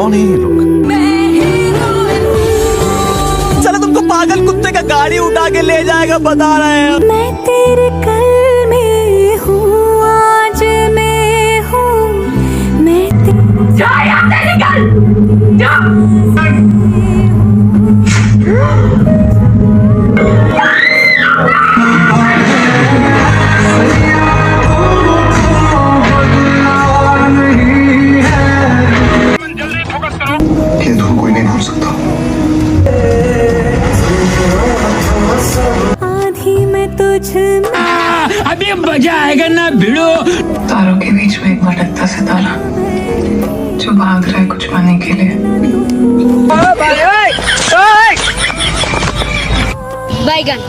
कौन है ये लोग? चलो तुमको पागल कुत्ते का गाड़ी उठा के ले जाएगा, बता रहे हैं। मैं तेरे कल में हूँ, आज मैं हूँ, मैं जा यहाँ से निकल, जा। ये धुन कोई नहीं भूल सकता। आधी मैं तुझ में, अभी मजा आएगा ना भिड़ो। तारों के बीच में एक भटकता सितारा जो भाग रहा है कुछ पाने के लिए। बैगन